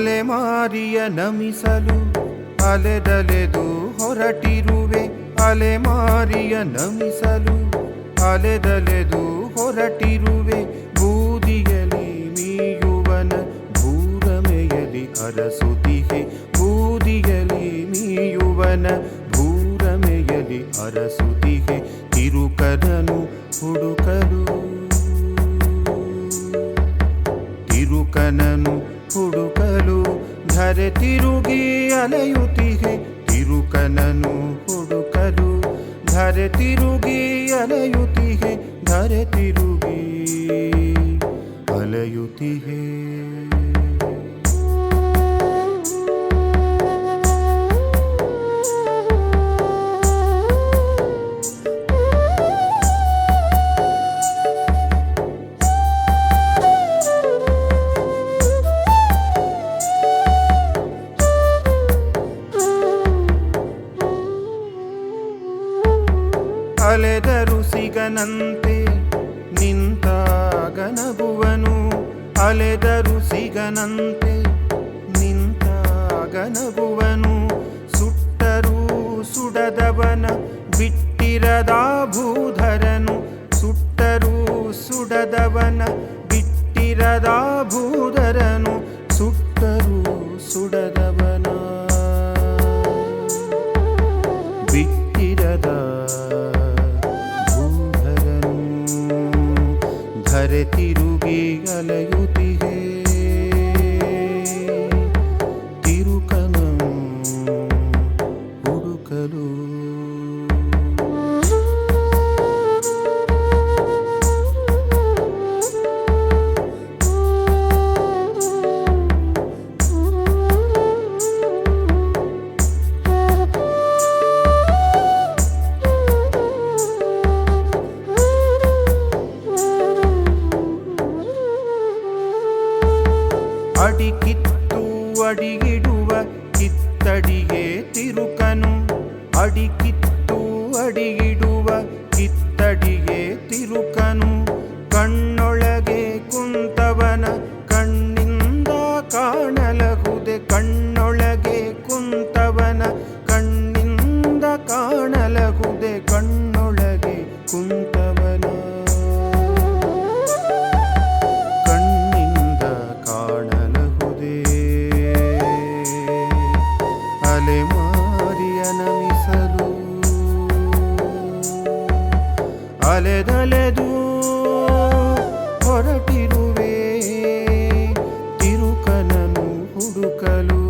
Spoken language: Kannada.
ಅಲೆಮಾರಿಯ ನಮಿಸಲು ಅಲೆದಲೆದು ಹೊರಟಿರುವೆ. ಅಲೆಮಾರಿಯ ನಮಿಸಲು ಅಲೆದಲೆದು ಹೊರಟಿರುವೆ. ಬೂದಿಯಲಿ ಮೀಯುವನ ಭೂರಮೆಯಲಿ ಅರಸುತ್ತಿಹೆ. ಬೂದಿಯಲಿ ಮೀಯುವನ ಭೂರಮೆಯಲಿ ಅರಸುತ್ತಿಹೆ. ತಿರುಕನನು ಹುಡುಕಲು ತಿರುಕನನು ಹುಡುಕಲು ಧರೆ ತಿರುಗಿ ಅಲೆಯುತ್ತಿಹೆ. ತಿರುಕನನು ಹುಡುಕಲು ಧರೆ ತಿರುಗಿ ಅಲೆಯುತ್ತಿಹೆ. ಧರೆ ತಿರುಗಿ ಅಲೆಯುತ್ತಿಹೆ. ಅಲೆದರು ಸಿಗನಂತೆ ನಿಂತಾಗ ನಗುವನು. ಅಲೆದರು ಸಿಗನಂತೆ ನಿಂತಾಗ ನಗುವನು. ಸುಟ್ಟರೂ ಸುಡದವನ ಬಿಟ್ಟಿರದ ಭೂಧರನು. ಸುಟ್ಟರೂ ಸುಡದವನ ಬಿಟ್ಟಿರದ ಭೂಧರನು. ಸುಟ್ಟರೂ ಸುಡದವನ ಬಿಟ್ಟಿರದ ಧರೆ ತಿರುಗಿ ಅಲೆಯುತ್ತಿಹೆ. ತಿರುಕನನು ಹುಡುಕಲು ಅಡಿಕಿತ್ತು ಅಡಿಗಿಡುವ ಕಿತ್ತಡಿಗೆ ತಿರುಕನು. ಅಡಿಕಿತ್ತು ಅಡಿಗಿಡುವ ಕಿತ್ತಡಿಗೆ ತಿರುಕನು. ಕಣ್ಣೊಳಗೆ ಕುಂತವನ ಕಣ್ಣಿಂದ ಕಾಣಲಹುದೆ. ಕಣ್ಣೊಳಗೆ ಕುಂತವನ ಕಣ್ಣಿಂದ ಕಾಣಲಹುದೆ. ಕಣ್ಣೊಳಗೆ ಕುಂತವನ ಅಲೆಮಾರಿಯ ನಮಿಸಲು ಅಲೆದಲೆದು ಹೊರಟಿರುವೆ. ತಿರುಕನನು ಹುಡುಕಲು